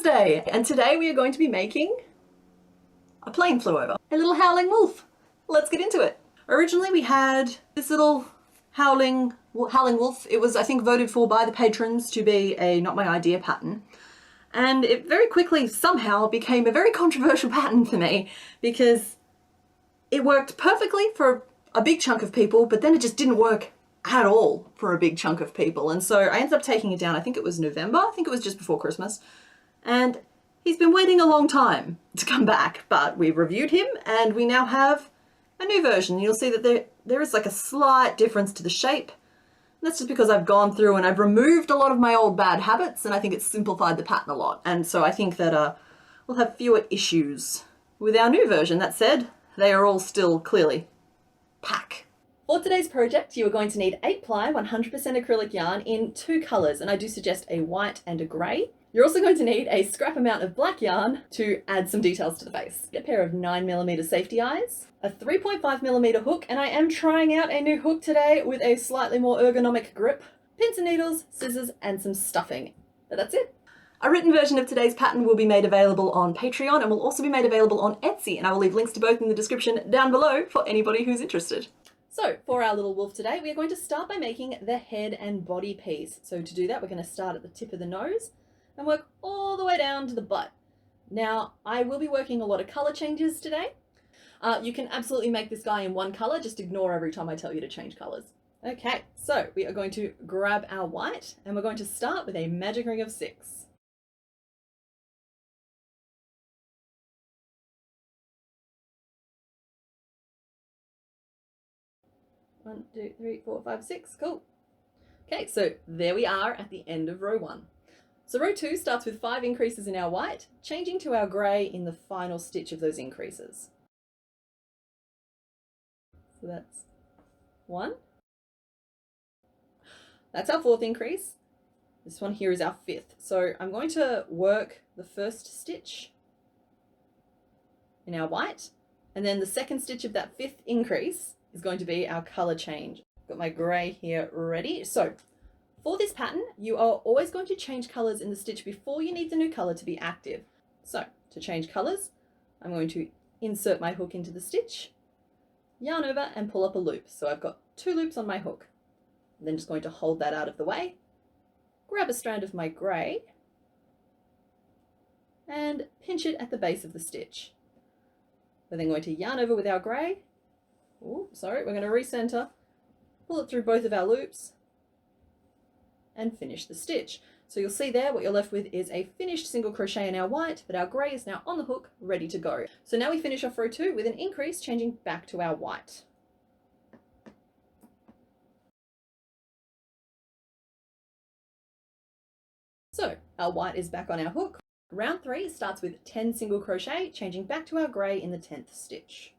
Thursday, and today we are going to be making a plane flew over, a little howling wolf. Let's get into it. Originally we had this little howling wolf. It was, I think, voted for by the patrons to be a not my idea pattern. And it very quickly somehow became a very controversial pattern for me because it worked perfectly for a big chunk of people, but then it just didn't work at all for a big chunk of people. And so I ended up taking it down. I think it was November. I think it was just before Christmas. And he's been waiting a long time to come back, but we reviewed him and we now have a new version. You'll see that there is like a slight difference to the shape. That's just because I've gone through and I've removed a lot of my old bad habits, and I think it's simplified the pattern a lot. And so I think that we'll have fewer issues with our new version. That said, they are all still clearly pack. For today's project, you are going to need 8-ply 100% acrylic yarn in 2 colours, and I do suggest a white and a grey. You're also going to need a scrap amount of black yarn to add some details to the face. A pair of 9mm safety eyes, a 3.5mm hook, and I am trying out a new hook today with a slightly more ergonomic grip, pins and needles, scissors, and some stuffing. But that's it. A written version of today's pattern will be made available on Patreon and will also be made available on Etsy, and I will leave links to both in the description down below for anybody who's interested. So for our little wolf today, we are going to start by making the head and body piece. So to do that, we're going to start at the tip of the nose and work all the way down to the butt. Now, I will be working a lot of color changes today. You can absolutely make this guy in one color, just ignore every time I tell you to change colors. Okay, so we are going to grab our white and we're going to start with a magic ring of 6. One, 2, 3, 4, 5, 6, cool. Okay, so there we are at the end of row 1. So row 2 starts with 5 increases in our white, changing to our grey in the final stitch of those increases. So that's 1. That's our 4th increase. This one here is our 5th. So I'm going to work the first stitch in our white, and then the second stitch of that 5th increase is going to be our colour change. Got my grey here ready. So for this pattern, you are always going to change colours in the stitch before you need the new colour to be active. So to change colours, I'm going to insert my hook into the stitch, yarn over and pull up a loop. So I've got 2 loops on my hook. I'm then just going to hold that out of the way, grab a strand of my grey and pinch it at the base of the stitch. We're then going to yarn over with our grey. Oh, sorry, we're going to recenter, pull it through both of our loops and finish the stitch. So you'll see there what you're left with is a finished single crochet in our white, but our grey is now on the hook, ready to go. So now we finish off row 2 with an increase, changing back to our white. So our white is back on our hook. Round 3 starts with 10 single crochet, changing back to our grey in the 10th stitch.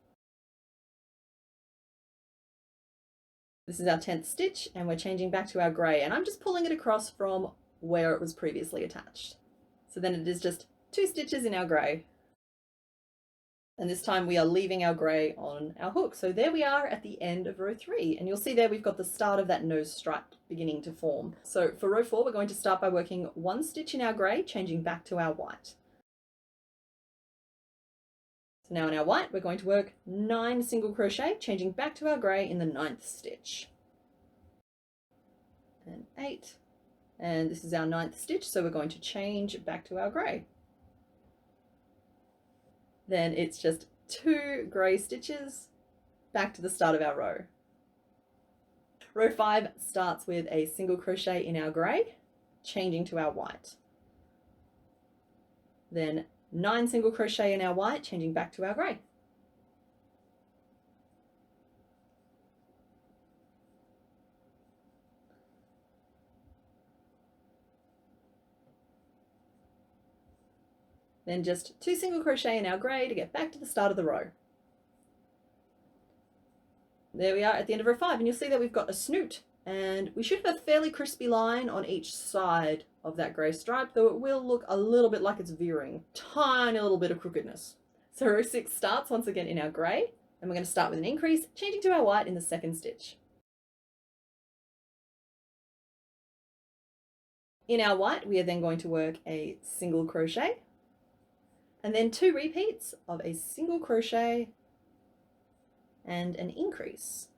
This is our 10th stitch and we're changing back to our grey, and I'm just pulling it across from where it was previously attached. So then it is just 2 stitches in our grey. And this time we are leaving our grey on our hook. So there we are at the end of row 3, and you'll see there we've got the start of that nose stripe beginning to form. So for row 4, we're going to start by working 1 stitch in our grey, changing back to our white. So now in our white, we're going to work 9 single crochet, changing back to our grey in the 9th stitch. And 8. And this is our 9th stitch, so we're going to change back to our grey. Then it's just 2 grey stitches back to the start of our row. Row 5 starts with a single crochet in our grey, changing to our white. Then 9 single crochet in our white, changing back to our grey. Then just 2 single crochet in our grey to get back to the start of the row. There we are at the end of row 5, and you'll see that we've got a snoot, and we should have a fairly crispy line on each side of that grey stripe, though it will look a little bit like it's veering. Tiny little bit of crookedness. So row 6 starts once again in our grey, and we're going to start with an increase, changing to our white in the 2nd stitch. in our white, we are then going to work a single crochet and then 2 repeats of a single crochet and an increase.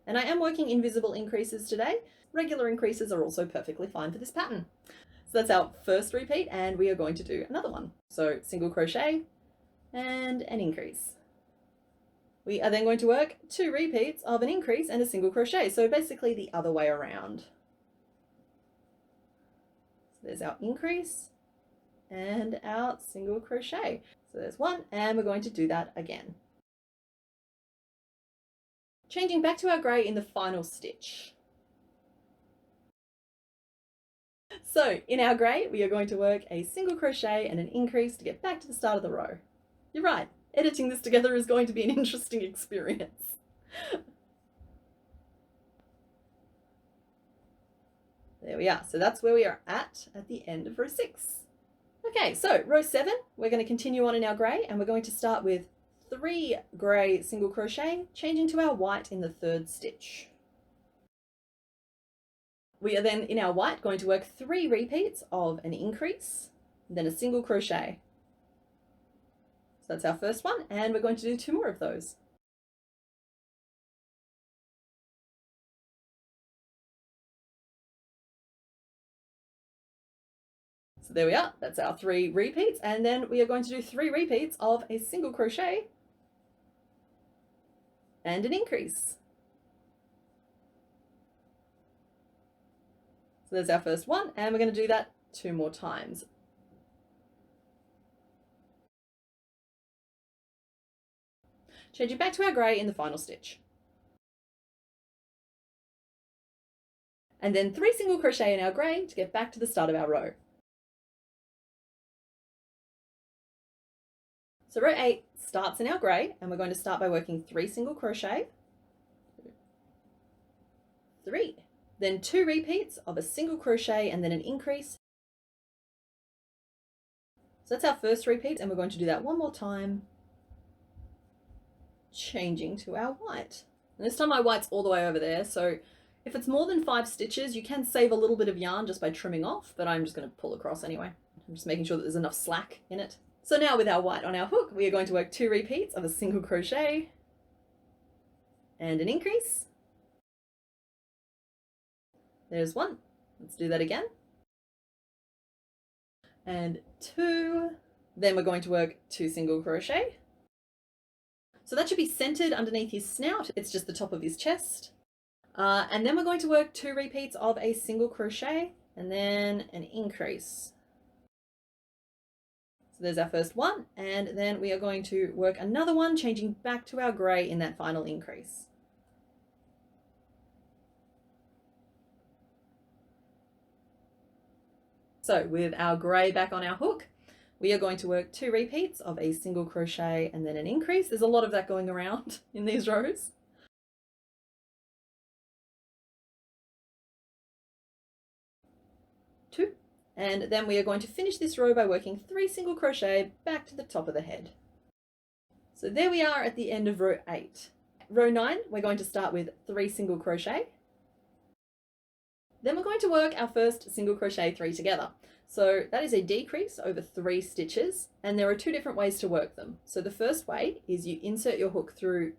And I am working invisible increases today. Regular increases are also perfectly fine for this pattern. So that's our first repeat, and we are going to do another one. So single crochet and an increase. We are then going to work 2 repeats of an increase and a single crochet. So basically the other way around. So there's our increase and our single crochet. So there's one, and we're going to do that again. Changing back to our grey in the final stitch. So in our grey, we are going to work a single crochet and an increase to get back to the start of the row. You're right, editing this together is going to be an interesting experience. There we are. So that's where we are at the end of row 6. Okay, so row 7, we're going to continue on in our grey, and we're going to start with 3 grey single crochet, changing to our white in the 3rd stitch. We are then in our white going to work 3 repeats of an increase, then a single crochet. So that's our first one, and we're going to do 2 more of those. So there we are, that's our 3 repeats, and then we are going to do 3 repeats of a single crochet and an increase. So there's our first one, and we're going to do that 2 more times. Changing back to our grey in the final stitch. And then 3 single crochet in our grey to get back to the start of our row. So row 8 starts in our grey, and we're going to start by working 3 single crochet, 3, then 2 repeats of a single crochet and then an increase. So that's our first repeat, and we're going to do that 1 more time, changing to our white. And this time my white's all the way over there, so if it's more than 5 stitches, you can save a little bit of yarn just by trimming off, but I'm just going to pull across anyway. I'm just making sure that there's enough slack in it. So now with our white on our hook, we are going to work 2 repeats of a single crochet and an increase. There's 1. Let's do that again. And 2. Then we're going to work 2 single crochet. So that should be centered underneath his snout. It's just the top of his chest. And then we're going to work 2 repeats of a single crochet and then an increase. So there's our first one, and then we are going to work another one, changing back to our grey in that final increase. So with our grey back on our hook, we are going to work 2 repeats of a single crochet and then an increase. There's a lot of that going around in these rows. Two. And then we are going to finish this row by working 3 single crochet back to the top of the head. So there we are at the end of row 8. Row 9, we're going to start with 3 single crochet. Then we're going to work our first single crochet 3 together. So that is a decrease over 3 stitches, and there are 2 different ways to work them. So the first way is you insert your hook through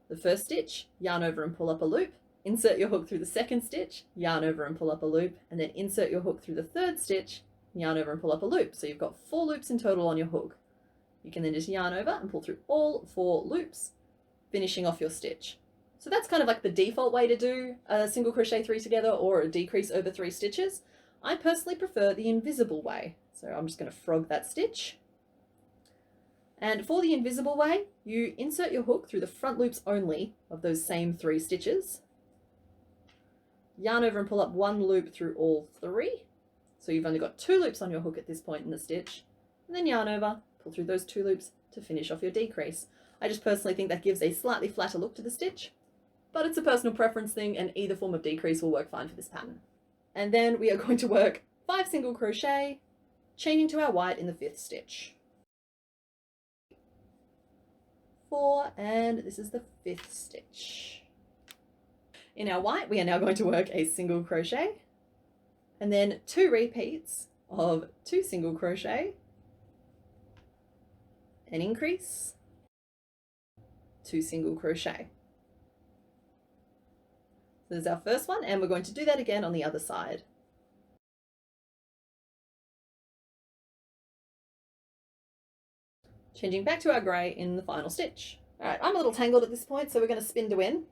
the first stitch, yarn over and pull up a loop, insert your hook through the second stitch, yarn over and pull up a loop, and then insert your hook through the third stitch, yarn over and pull up a loop. So you've got 4 loops in total on your hook. You can then just yarn over and pull through all 4 loops, finishing off your stitch. So that's kind of like the default way to do a single crochet 3 together or a decrease over 3 stitches. I personally prefer the invisible way. So I'm just going to frog that stitch. And for the invisible way, you insert your hook through the front loops only of those same 3 stitches. Yarn over and pull up 1 loop through all 3. So you've only got 2 loops on your hook at this point in the stitch. And then yarn over, pull through those 2 loops to finish off your decrease. I just personally think that gives a slightly flatter look to the stitch, but it's a personal preference thing, and either form of decrease will work fine for this pattern. And then we are going to work 5 single crochet, chaining to our white in the 5th stitch. 4, and this is the 5th stitch. In our white, we are now going to work a single crochet and then 2 repeats of 2 single crochet, an increase, 2 single crochet. So there's our first one, and we're going to do that again on the other side. Changing back to our grey in the final stitch. All right, I'm a little tangled at this point, so we're going to spin to win.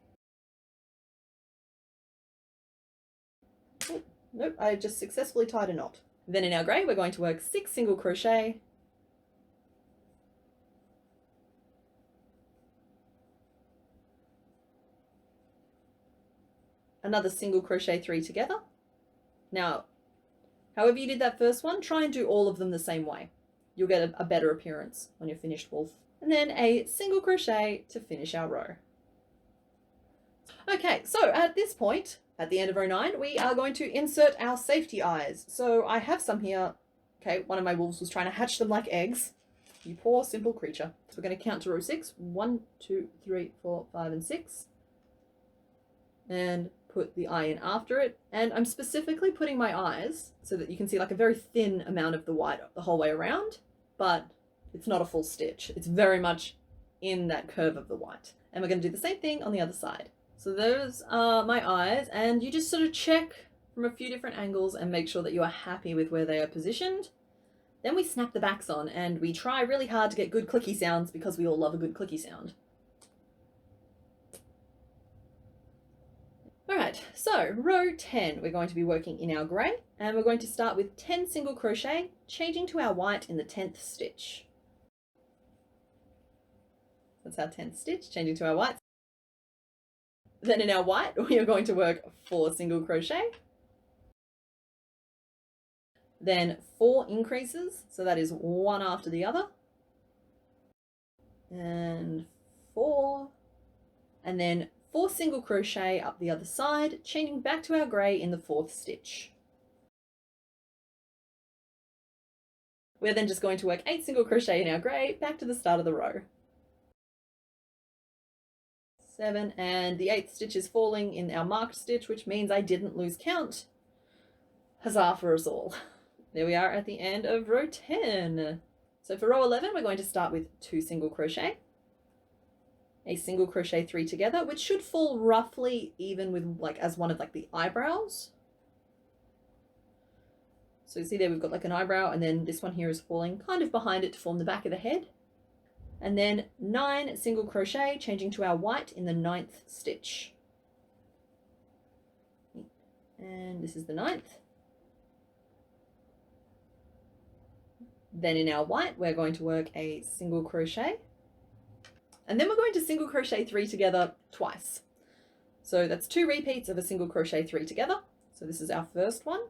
Oh, nope, I just successfully tied a knot. Then in our grey, we're going to work 6 single crochet, another single crochet 3 together. Now, however you did that first one, try and do all of them the same way. You'll get a better appearance on your finished wolf. And then a single crochet to finish our row. Okay, so at this point, at the end of row 9, we are going to insert our safety eyes. So I have some here. Okay, one of my wolves was trying to hatch them like eggs. You poor simple creature. So we're going to count to row 6. 1, 2, 3, 4, 5, and 6. And put the eye in after it. And I'm specifically putting my eyes so that you can see like a very thin amount of the white the whole way around, but it's not a full stitch. It's very much in that curve of the white. And we're going to do the same thing on the other side. So those are my eyes, and you just sort of check from a few different angles and make sure that you are happy with where they are positioned. Then we snap the backs on and we try really hard to get good clicky sounds because we all love a good clicky sound. Alright, so row 10 we're going to be working in our grey, and we're going to start with 10 single crochet, changing to our white in the 10th stitch. That's our 10th stitch, changing to our white. Then in our white we are going to work 4 single crochet, then 4 increases, so that is one after the other, and 4, and then 4 single crochet up the other side, changing back to our grey in the 4th stitch. We're then just going to work 8 single crochet in our grey, back to the start of the row. 7, and the 8th stitch is falling in our marked stitch, which means I didn't lose count. Huzzah for us all. There we are at the end of row 10. So for row 11, we're going to start with 2 single crochet, a single crochet 3 together, which should fall roughly even with like as one of like the eyebrows. So you see there we've got like an eyebrow, and then this one here is falling kind of behind it to form the back of the head. And then 9 single crochet, changing to our white in the 9th stitch. And this is the 9th. Then in our white, we're going to work a single crochet. And then we're going to single crochet 3 together twice. So that's 2 repeats of a single crochet 3 together. So this is our first one.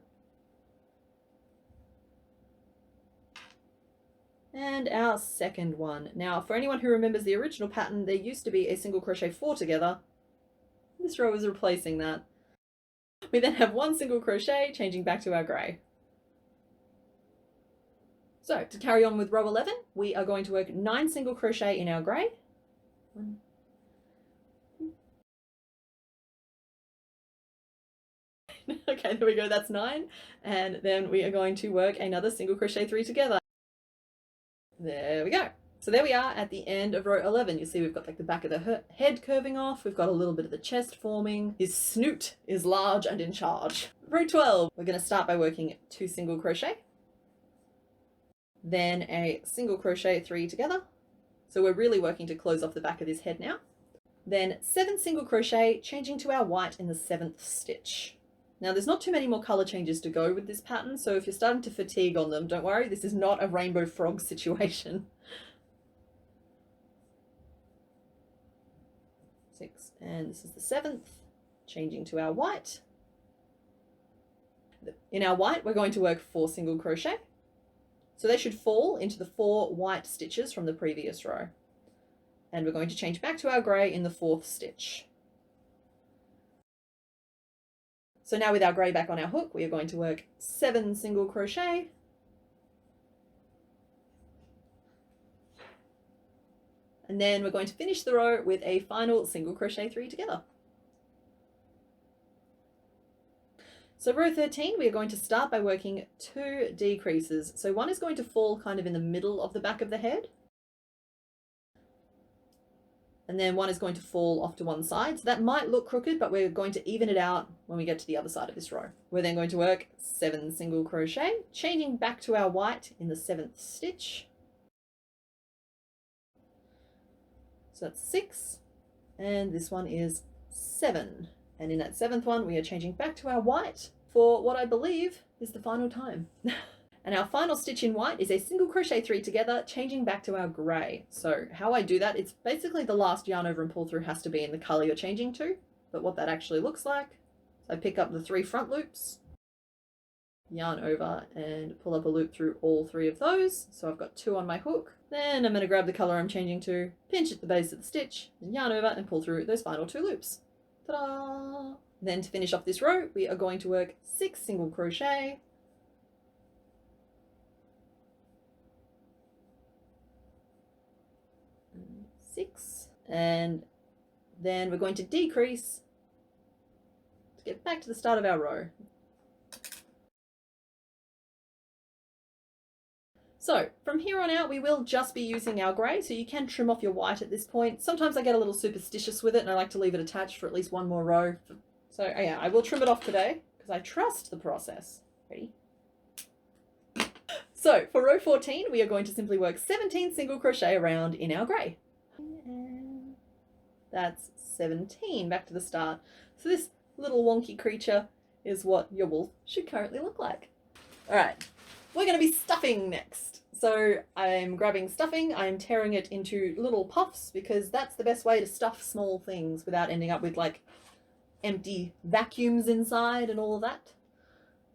And our second one. Now, for anyone who remembers the original pattern, there used to be a single crochet 4 together. This row is replacing that. We then have 1 single crochet, changing back to our grey. So to carry on with row 11, we are going to work 9 single crochet in our grey. 1, 2. Okay, there we go, that's 9. And then we are going to work another single crochet 3 together. There we go. So there we are at the end of row 11. You see we've got like the back of the head curving off. We've got a little bit of the chest forming. His snoot is large and in charge. Row 12, we're going to start by working 2 single crochet, then a single crochet 3 together. So we're really working to close off the back of his head now. Then 7 single crochet, changing to our white in the 7th stitch. Now there's not too many more color changes to go with this pattern, so if you're starting to fatigue on them, don't worry, this is not a rainbow frog situation. 6, and this is the 7th, changing to our white. In our white, we're going to work 4 single crochet. So they should fall into the 4 white stitches from the previous row. And we're going to change back to our grey in the 4th stitch. So now with our grey back on our hook, we are going to work 7 single crochet, and then we're going to finish the row with a final single crochet 3 together. So row 13, we are going to start by working 2 decreases. So one is going to fall kind of in the middle of the back of the head. And then one is going to fall off to one side. So that might look crooked, but we're going to even it out when we get to the other side of this row. We're then going to work 7 single crochet, changing back to our white in the 7th stitch. So that's 6, and this one is 7. And in that 7th one, we are changing back to our white for what I believe is the final time. And our final stitch in white is a single crochet 3 together, changing back to our grey. So how I do that, it's basically the last yarn over and pull through has to be in the colour you're changing to, but what that actually looks like. So I pick up the 3 front loops, yarn over and pull up a loop through all 3 of those. So I've got 2 on my hook. Then I'm going to grab the colour I'm changing to, pinch at the base of the stitch, and yarn over and pull through those final 2 loops. Ta-da! Then to finish off this row, we are going to work 6 single crochet, 6, and then we're going to decrease to get back to the start of our row. So from here on out, we will just be using our grey, so you can trim off your white at this point. Sometimes I get a little superstitious with it and I like to leave it attached for at least one more row. So yeah, I will trim it off today because I trust the process. Ready? So for row 14, we are going to simply work 17 single crochet around in our grey. And that's 17, back to the start. So this little wonky creature is what your wolf should currently look like. All right, we're going to be stuffing next. So I'm grabbing stuffing, I'm tearing it into little puffs because that's the best way to stuff small things without ending up with like empty vacuums inside and all of that.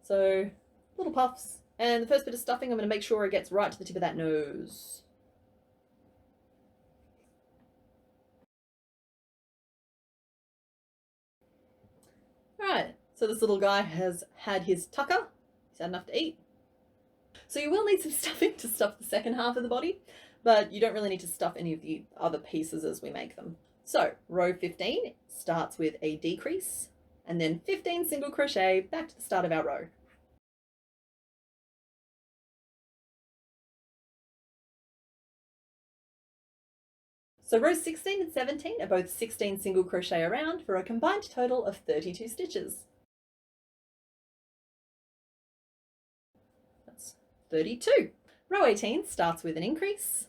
So little puffs. And the first bit of stuffing, I'm going to make sure it gets right to the tip of that nose. Alright, so this little guy has had his tucker. He's had enough to eat. So you will need some stuffing to stuff the second half of the body, but you don't really need to stuff any of the other pieces as we make them. So row 15 starts with a decrease, and then 15 single crochet back to the start of our row. So rows 16 and 17 are both 16 single crochet around for a combined total of 32 stitches. That's 32. Row 18 starts with an increase,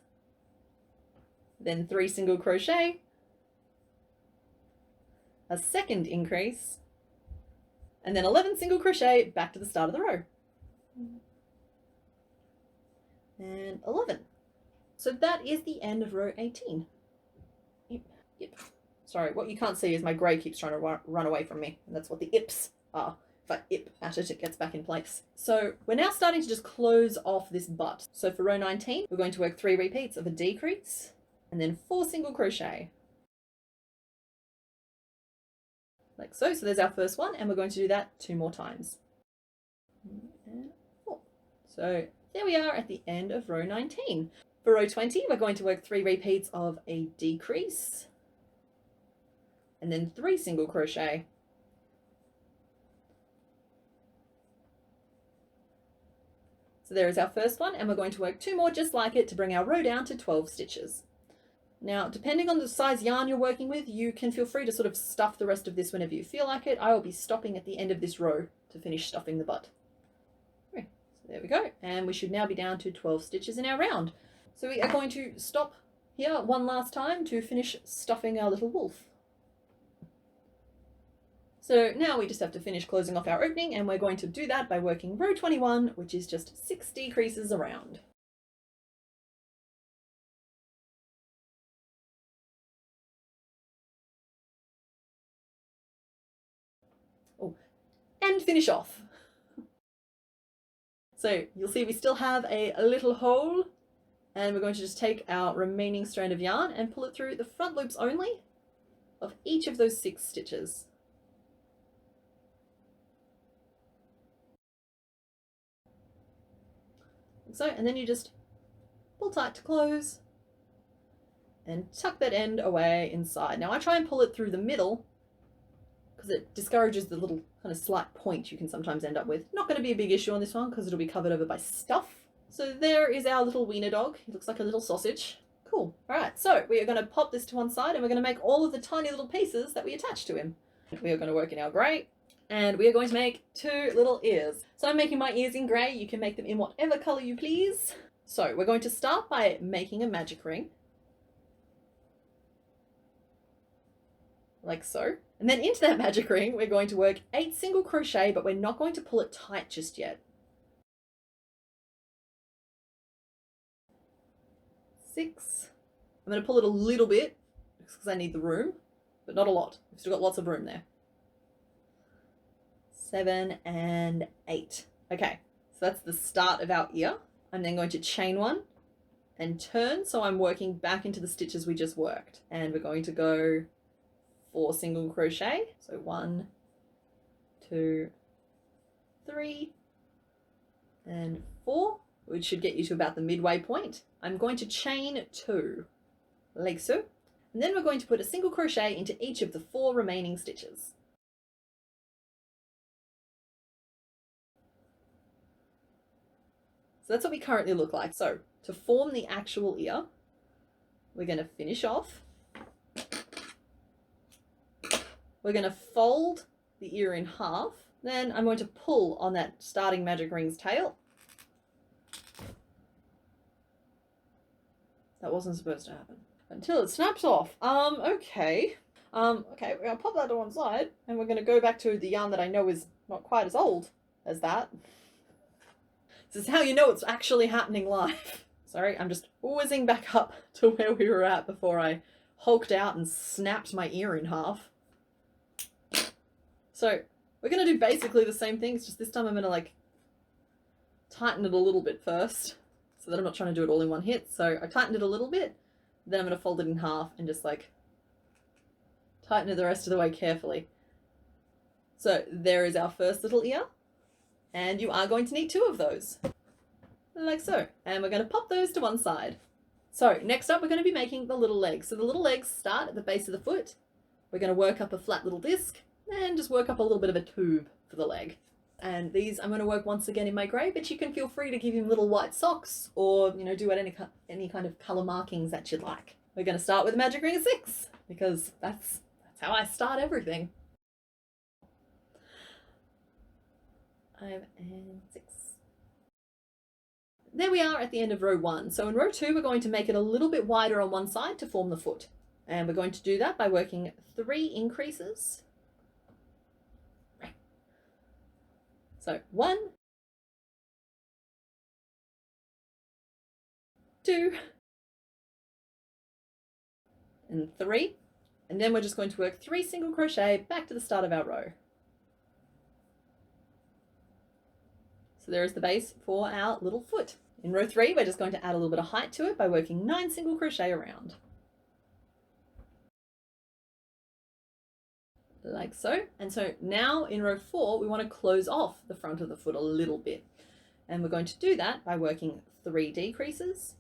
then 3 single crochet, a second increase, and then 11 single crochet back to the start of the row. And 11. So that is the end of row 18. Yep. Sorry, what you can't see is my grey keeps trying to run away from me, and that's what the ips are. If I ip at it, it gets back in place. So we're now starting to just close off this butt. So for row 19, we're going to work 3 repeats of a decrease, and then 4 single crochet. Like so. So there's our first one, and we're going to do that 2 more times. And 4. So there we are at the end of row 19. For row 20, we're going to work 3 repeats of a decrease, and then 3 single crochet. So there is our first one, and we're going to work 2 more just like it to bring our row down to 12 stitches. Now, depending on the size yarn you're working with, you can feel free to sort of stuff the rest of this whenever you feel like it. I will be stopping at the end of this row to finish stuffing the butt. Okay, so there we go, and we should now be down to 12 stitches in our round. So we are going to stop here one last time to finish stuffing our little wolf. So now we just have to finish closing off our opening, and we're going to do that by working row 21, which is just 6 decreases around. Oh, and finish off. So you'll see we still have a little hole, and we're going to just take our remaining strand of yarn and pull it through the front loops only of each of those 6 stitches. Like so, and then you just pull tight to close and tuck that end away inside. Now I try and pull it through the middle because it discourages the little kind of slight point you can sometimes end up with. Not going to be a big issue on this one because it'll be covered over by stuff. So there is our little wiener dog. He looks like a little sausage. Cool. All right, so we are going to pop this to one side and we're going to make all of the tiny little pieces that we attach to him. We are going to work in our grey and we are going to make 2 little ears. So I'm making my ears in grey. You can make them in whatever colour you please. So we're going to start by making a magic ring. Like so. And then into that magic ring, we're going to work 8 single crochet, but we're not going to pull it tight just yet. 6. I'm going to pull it a little bit because I need the room, but not a lot. We've still got lots of room there. 7 and 8. Okay, so that's the start of our ear. I'm then going to chain 1 and turn, so I'm working back into the stitches we just worked. And we're going to go 4 single crochet. So 1, 2, 3, and 4, which should get you to about the midway point. I'm going to chain 2, like so. And then we're going to put a single crochet into each of the 4 remaining stitches. So that's what we currently look like. So to form the actual ear, we're going to finish off. We're going to fold the ear in half. Then I'm going to pull on that starting magic ring's tail. That wasn't supposed to happen. Until it snaps off. Okay. Okay, we're going to pop that to one side and we're going to go back to the yarn that I know is not quite as old as that. This is how you know it's actually happening live. Sorry, I'm just whizzing back up to where we were at before I hulked out and snapped my ear in half. So we're going to do basically the same thing. It's just this time I'm going to like tighten it a little bit first so that I'm not trying to do it all in one hit. So I tightened it a little bit, then I'm going to fold it in half and just like tighten it the rest of the way carefully. So there is our first little ear. And you are going to need 2 of those, like so. And we're going to pop those to one side. So next up, we're going to be making the little legs. So the little legs start at the base of the foot. We're going to work up a flat little disc and just work up a little bit of a tube for the leg. And these I'm going to work once again in my grey, but you can feel free to give him little white socks or, you know, do any kind of colour markings that you'd like. We're going to start with a magic ring of 6 because that's how I start everything. 5 and 6. There we are at the end of row 1. So in row 2, we're going to make it a little bit wider on one side to form the foot. And we're going to do that by working 3 increases. So 1, 2, and 3. And then we're just going to work 3 single crochet back to the start of our row. So there is the base for our little foot. In row 3, we're just going to add a little bit of height to it by working 9 single crochet around. Like so. And so now in row 4, we want to close off the front of the foot a little bit. And we're going to do that by working 3 decreases.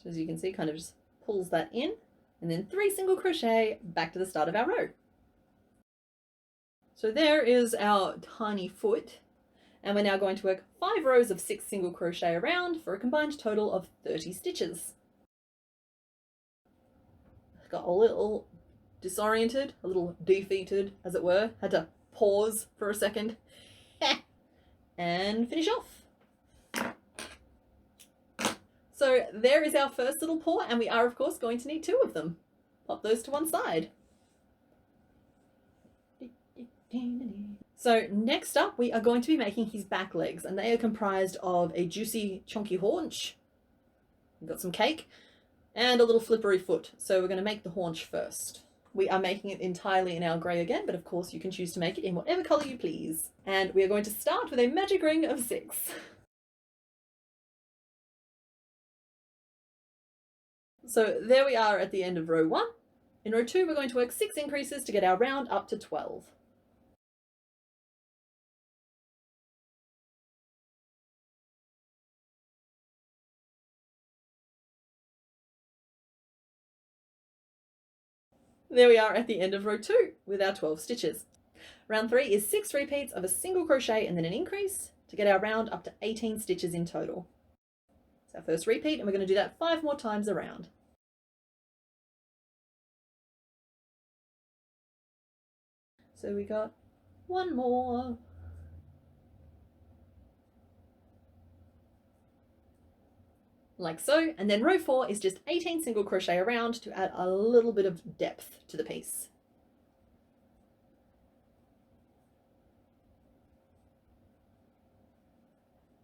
So as you can see, kind of just pulls that in. And then 3 single crochet back to the start of our row. So there is our tiny foot, and we're now going to work 5 rows of 6 single crochet around for a combined total of 30 stitches. Got a little disoriented, a little defeated, as it were. Had to pause for a second and finish off. So there is our first little paw, and we are of course going to need 2 of them. Pop those to one side. So next up, we are going to be making his back legs, and they are comprised of a juicy, chunky haunch. We've got some cake and a little flippery foot. So we're going to make the haunch first. We are making it entirely in our grey again, but of course you can choose to make it in whatever colour you please. And we are going to start with a magic ring of 6. So there we are at the end of row 1. In row 2, we're going to work 6 increases to get our round up to 12. There we are at the end of row 2 with our 12 stitches. Round 3 is 6 repeats of a single crochet and then an increase to get our round up to 18 stitches in total. It's our first repeat, and we're going to do that 5 more times around. So we got one more. Like so, and then row 4 is just 18 single crochet around to add a little bit of depth to the piece.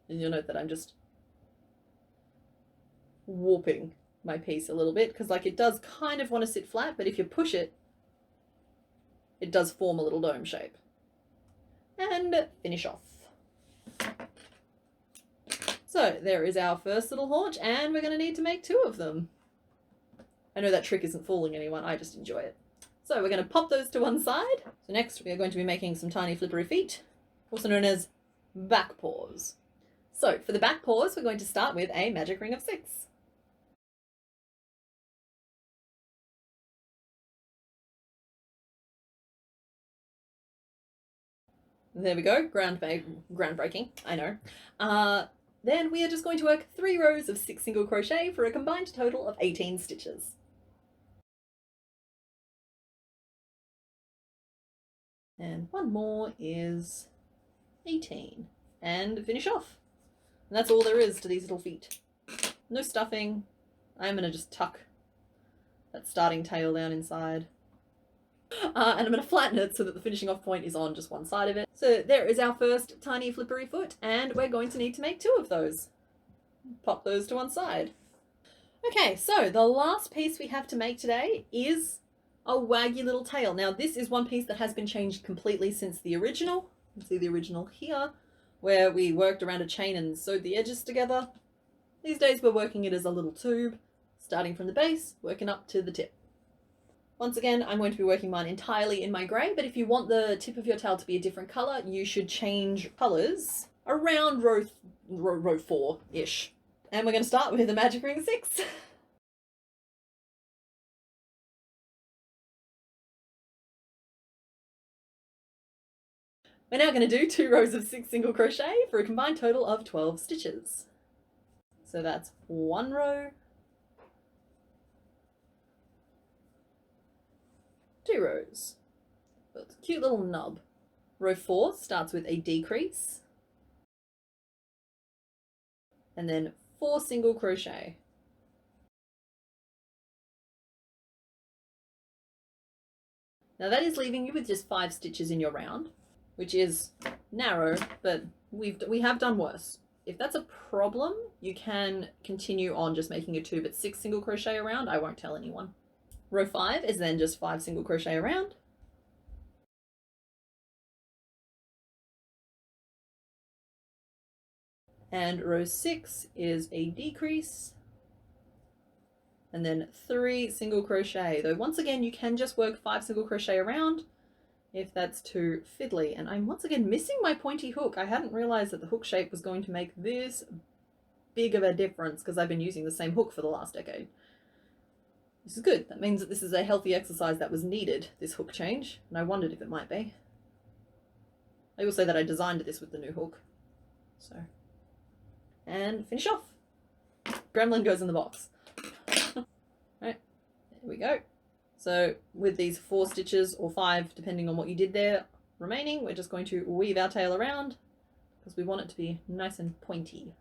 And you'll note that I'm just warping my piece a little bit, because like it does kind of want to sit flat, but if you push it, it does form a little dome shape. And finish off. So there is our first little haunch, and we're going to need to make 2 of them. I know that trick isn't fooling anyone, I just enjoy it. So we're going to pop those to one side. So next we are going to be making some tiny flippery feet, also known as back paws. So for the back paws, we're going to start with a magic ring of 6. There we go, groundbreaking, I know. Then we are just going to work 3 rows of 6 single crochet for a combined total of 18 stitches. And one more is 18. And finish off. And that's all there is to these little feet. No stuffing. I'm going to just tuck that starting tail down inside. And I'm going to flatten it so that the finishing off point is on just one side of it. So there is our first tiny flippery foot, and we're going to need to make 2 of those. Pop those to one side. Okay, so the last piece we have to make today is a waggy little tail. Now this is one piece that has been changed completely since the original. You can see the original here, where we worked around a chain and sewed the edges together. These days we're working it as a little tube, starting from the base, working up to the tip. Once again, I'm going to be working mine entirely in my grey, but if you want the tip of your tail to be a different colour, you should change colours around row 4-ish. And we're going to start with the magic ring 6. We're now going to do 2 rows of 6 single crochet for a combined total of 12 stitches. So that's 1 row, 2 rows. It's a cute little nub. Row 4 starts with a decrease, and then 4 single crochet. Now that is leaving you with just 5 stitches in your round, which is narrow, but we have done worse. If that's a problem, you can continue on just making a 2 but 6 single crochet around. I won't tell anyone. Row 5 is then just 5 single crochet around. And row 6 is a decrease, and then 3 single crochet. Though once again, you can just work 5 single crochet around if that's too fiddly. And I'm once again missing my pointy hook. I hadn't realized that the hook shape was going to make this big of a difference because I've been using the same hook for the last decade. This is good. That means that this is a healthy exercise that was needed, this hook change, and I wondered if it might be. I will say that I designed this with the new hook. So, and finish off. Gremlin goes in the box. Right, there we go. So with these 4 stitches or 5, depending on what you did there, remaining, we're just going to weave our tail around because we want it to be nice and pointy.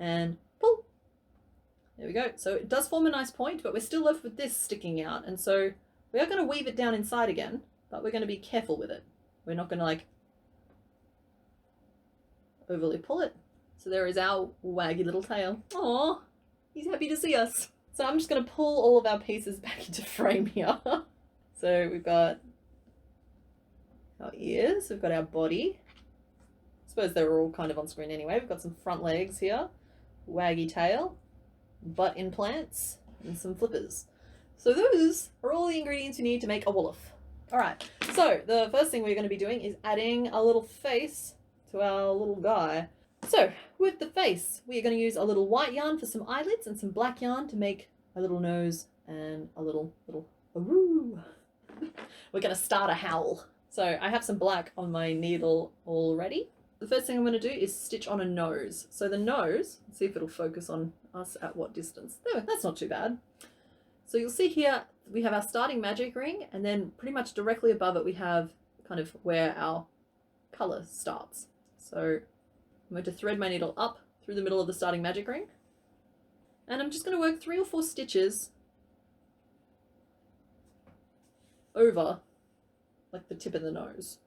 And pull. There we go. So it does form a nice point, but we're still left with this sticking out. And so we are going to weave it down inside again, but we're going to be careful with it. We're not going to like overly pull it. So there is our waggy little tail. Aww, he's happy to see us. So I'm just going to pull all of our pieces back into frame here. So we've got our ears, we've got our body. I suppose they're all kind of on screen anyway. We've got some front legs here, waggy tail, butt implants, and some flippers. So those are all the ingredients you need to make a woof. Alright, so the first thing we're going to be doing is adding a little face to our little guy. So with the face, we are going to use a little white yarn for some eyelids and some black yarn to make a little nose and a little awoo. We're going to start a howl. So I have some black on my needle already. The first thing I'm going to do is stitch on a nose. So the nose, let's see if it'll focus on us at what distance. There, that's not too bad. So you'll see here we have our starting magic ring, and then pretty much directly above it we have kind of where our colour starts. So I'm going to thread my needle up through the middle of the starting magic ring, and I'm just going to work 3 or 4 stitches over like the tip of the nose.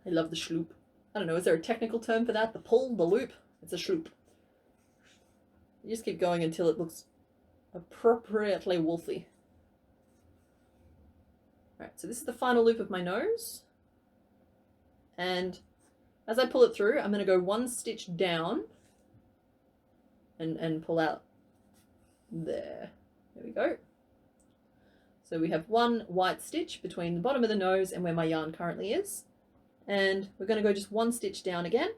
I love the shloop. I don't know, is there a technical term for that? The pull, the loop? It's a shloop. You just keep going until it looks appropriately wolfy. Alright, so this is the final loop of my nose. And as I pull it through, I'm going to go 1 stitch down and pull out there. There we go. So we have 1 white stitch between the bottom of the nose and where my yarn currently is. And we're going to go just 1 stitch down again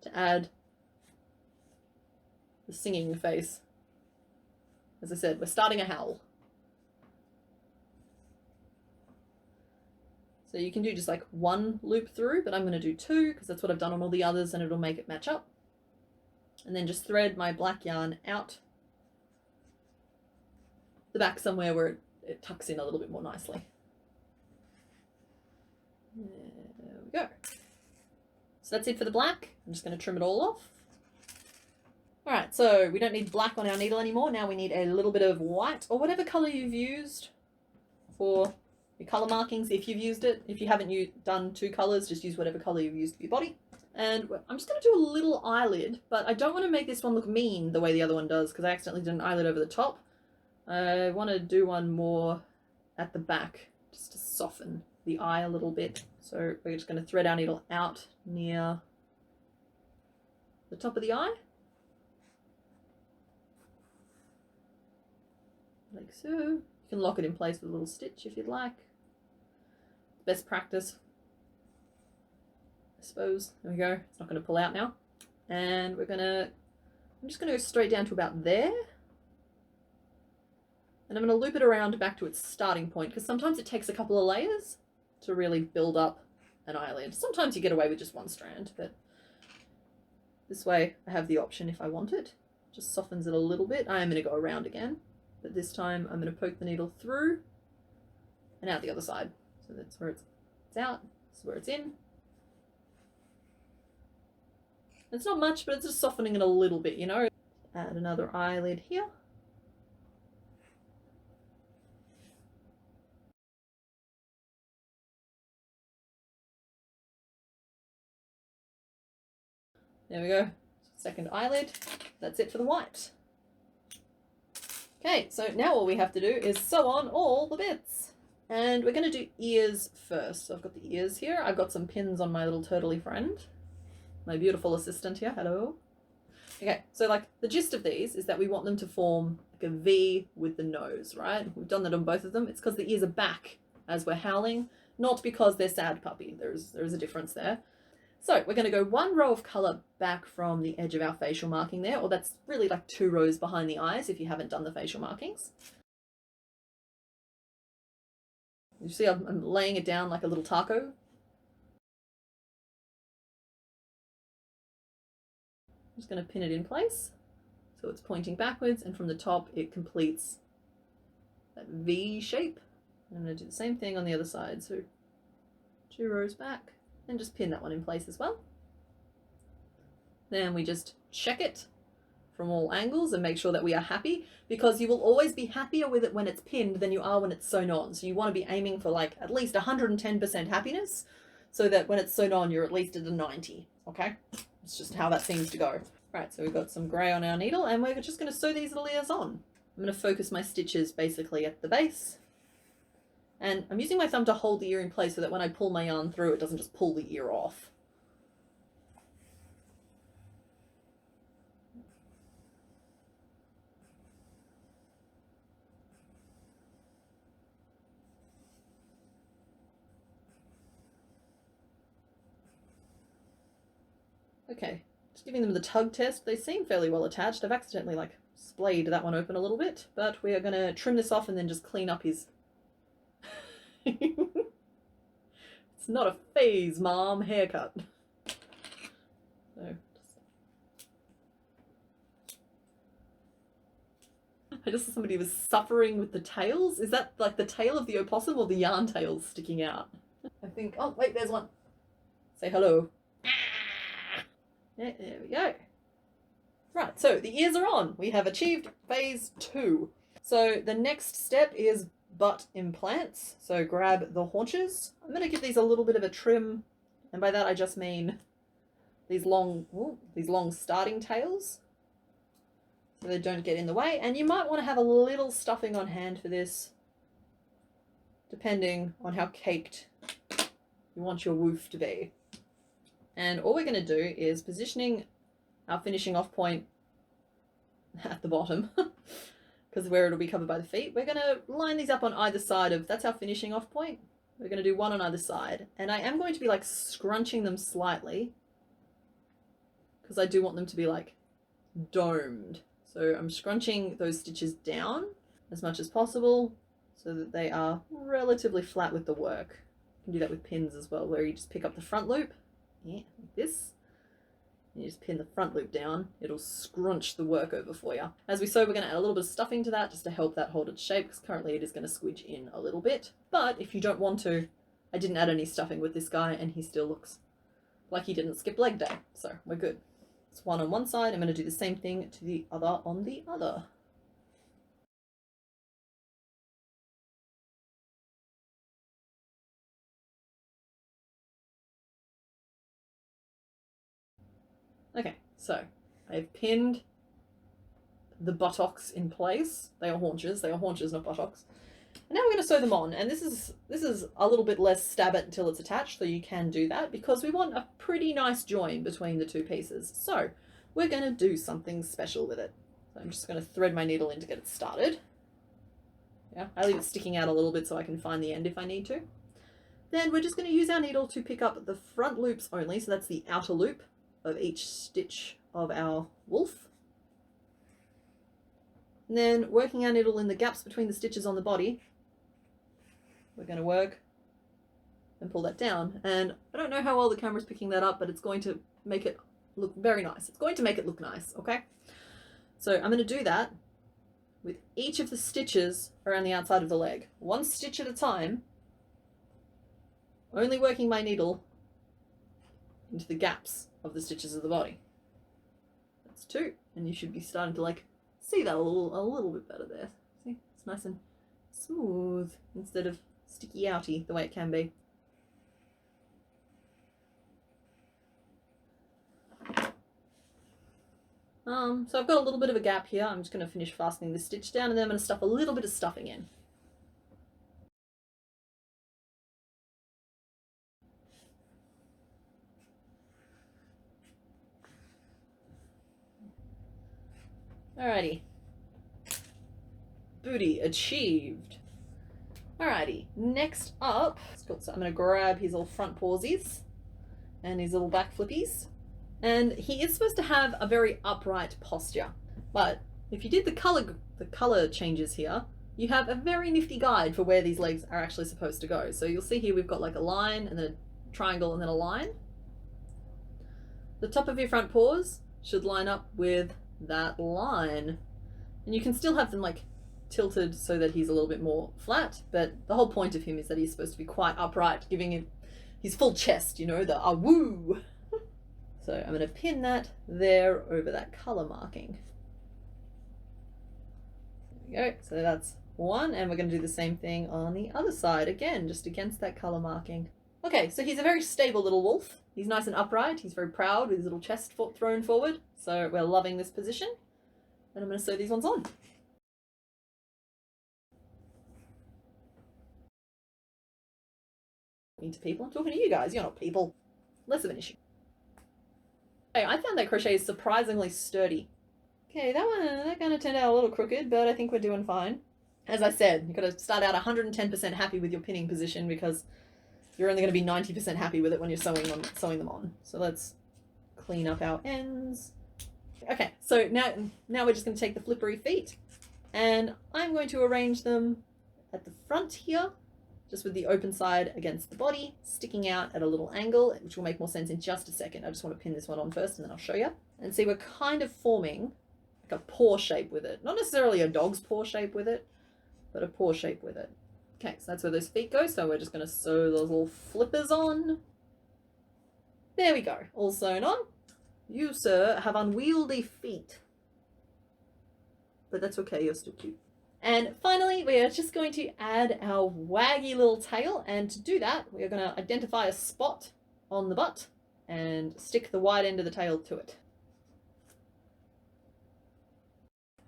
to add the singing face. As I said, we're starting a howl. So you can do just like 1 loop through, but I'm going to do 2 because that's what I've done on all the others, and it'll make it match up. And then just thread my black yarn out the back somewhere where it tucks in a little bit more nicely. There we go. So that's it for the black. I'm just going to trim it all off. Alright, so we don't need black on our needle anymore. Now we need a little bit of white, or whatever colour you've used for your colour markings, if you've used it. If you haven't done 2 colours, just use whatever colour you've used for your body. And I'm just going to do a little eyelid, but I don't want to make this one look mean the way the other one does, because I accidentally did an eyelid over the top. I want to do one more at the back, just to soften the eye a little bit. So we're just going to thread our needle out near the top of the eye. Like so. You can lock it in place with a little stitch if you'd like. Best practice, I suppose. There we go. It's not going to pull out now. And I'm just going to go straight down to about there. And I'm going to loop it around back to its starting point, because sometimes it takes a couple of layers to really build up an eyelid. Sometimes you get away with just 1 strand, but this way I have the option if I want it. Just softens it a little bit. I am going to go around again, but this time I'm going to poke the needle through and out the other side. So that's where it's out, this is where it's in. It's not much, but it's just softening it a little bit, you know. Add another eyelid here. There we go, second eyelid. That's it for the white. Okay, so now all we have to do is sew on all the bits. And we're going to do ears first. So I've got the ears here. I've got some pins on my little turtley friend. My beautiful assistant here, hello. Okay, so like the gist of these is that we want them to form like a V with the nose, right? We've done that on both of them. It's because the ears are back as we're howling, not because they're sad puppy. There's a difference there. So we're going to go 1 row of colour back from the edge of our facial marking there, or that's really like 2 rows behind the eyes if you haven't done the facial markings. You see I'm laying it down like a little taco. I'm just going to pin it in place so it's pointing backwards, and from the top it completes that V shape. I'm going to do the same thing on the other side, so 2 rows back. And just pin that one in place as well. Then we just check it from all angles and make sure that we are happy, because you will always be happier with it when it's pinned than you are when it's sewn on. So you want to be aiming for like at least 110% happiness, so that when it's sewn on you're at least at a 90, okay? It's just how that seems to go. Right, so we've got some grey on our needle, and we're just going to sew these little ears on. I'm going to focus my stitches basically at the base. And I'm using my thumb to hold the ear in place so that when I pull my yarn through, it doesn't just pull the ear off. Okay, just giving them the tug test. They seem fairly well attached. I've accidentally like splayed that one open a little bit, but we are going to trim this off and then just clean up his... It's not a phase, Mom. Haircut. So, I just saw somebody was suffering with the tails. Is that like the tail of the opossum or the yarn tails sticking out? I think, oh wait, there's one. Say hello. Yeah, there we go. Right, so the ears are on. We have achieved phase 2. So the next step is butt implants. So grab the haunches. I'm going to give these a little bit of a trim, and by that I just mean these long starting tails, so they don't get in the way. And you might want to have a little stuffing on hand for this, depending on how caked you want your woof to be. And all we're going to do is positioning our finishing off point at the bottom, because where it'll be covered by the feet. We're going to line these up on either side of, that's our finishing off point. We're going to do one on either side. And I am going to be like scrunching them slightly, because I do want them to be like domed. So I'm scrunching those stitches down as much as possible so that they are relatively flat with the work. You can do that with pins as well, where you just pick up the front loop, yeah, like this. And you just pin the front loop down. It'll scrunch the work over for you. As we sew, we're going to add a little bit of stuffing to that just to help that hold its shape, because currently it is going to squidge in a little bit. But if you don't want to, I didn't add any stuffing with this guy and he still looks like he didn't skip leg day. So we're good. It's one on one side. I'm going to do the same thing to the other on the other. Okay, so I've pinned the buttocks in place. They are haunches, not buttocks. And now we're going to sew them on, and this is a little bit less stab it until it's attached, so you can do that because we want a pretty nice join between the two pieces. So we're going to do something special with it. So I'm just going to thread my needle in to get it started. Yeah, I leave it sticking out a little bit so I can find the end if I need to. Then we're just going to use our needle to pick up the front loops only, so that's the outer loop of each stitch of our wolf. And then working our needle in the gaps between the stitches on the body, we're going to work and pull that down. And I don't know how well the camera's picking that up, but it's going to make it look very nice. It's going to make it look nice, okay? So I'm going to do that with each of the stitches around the outside of the leg. One stitch at a time, only working my needle into the gaps of the stitches of the body. That's 2, and you should be starting to like see that a little bit better there. See, it's nice and smooth instead of sticky outy the way it can be. So I've got a little bit of a gap here. I'm just going to finish fastening this stitch down, and then I'm going to stuff a little bit of stuffing in. Alrighty. Booty achieved. Alrighty, next up, so I'm going to grab his little front pawsies and his little back flippies. And he is supposed to have a very upright posture. But if you did the color changes here, you have a very nifty guide for where these legs are actually supposed to go. So you'll see here we've got like a line and then a triangle and then a line. The top of your front paws should line up with that line. And you can still have them like tilted so that he's a little bit more flat, but the whole point of him is that he's supposed to be quite upright, giving him his full chest, you know, the awoo. So I'm going to pin that there over that color marking. There we go. So that's one, and we're going to do the same thing on the other side again, just against that color marking. Okay, so he's a very stable little wolf. He's nice and upright. He's very proud with his little chest thrown forward. So we're loving this position. And I'm going to sew these ones on. Talking to people. I'm talking to you guys. You're not people. Less of an issue. Okay, I found that crochet is surprisingly sturdy. Okay, that kind of turned out a little crooked, but I think we're doing fine. As I said, you've got to start out 110% happy with your pinning position because you're only going to be 90% happy with it when you're sewing them on. So let's clean up our ends. Okay, so now we're just going to take the flippery feet and I'm going to arrange them at the front here, just with the open side against the body, sticking out at a little angle, which will make more sense in just a second. I just want to pin this one on first and then I'll show you. And see, we're kind of forming like a paw shape with it. Not necessarily a dog's paw shape with it, but a paw shape with it. Okay, so that's where those feet go. So we're just going to sew those little flippers on. There we go, all sewn on. You, sir, have unwieldy feet. But that's okay, you're still cute. And finally, we are just going to add our waggy little tail. And to do that, we are going to identify a spot on the butt and stick the wide end of the tail to it.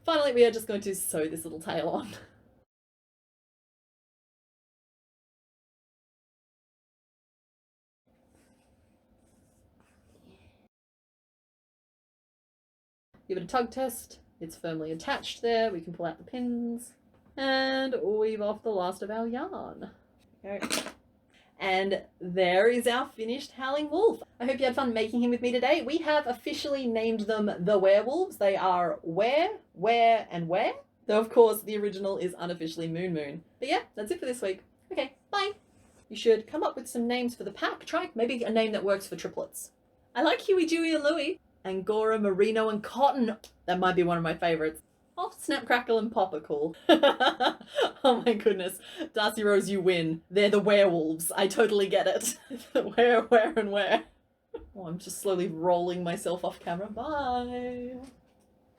Finally, we are just going to sew this little tail on. Give it a tug test. It's firmly attached there. We can pull out the pins and weave off the last of our yarn. Okay. And there is our finished howling wolf. I hope you had fun making him with me today. We have officially named them the werewolves. They are Where, and Where. Though of course the original is unofficially Moon Moon. But yeah, that's it for this week. Okay, bye. You should come up with some names for the pack. Try maybe a name that works for triplets. I like Huey, Dewey, and Louie. Angora, Merino, and Cotton. That might be one of my favorites. Oh, Snap, Crackle, and Pop are cool. Oh my goodness. Darcy Rose, you win. They're the werewolves. I totally get it. Where, and where. Oh, I'm just slowly rolling myself off camera. Bye.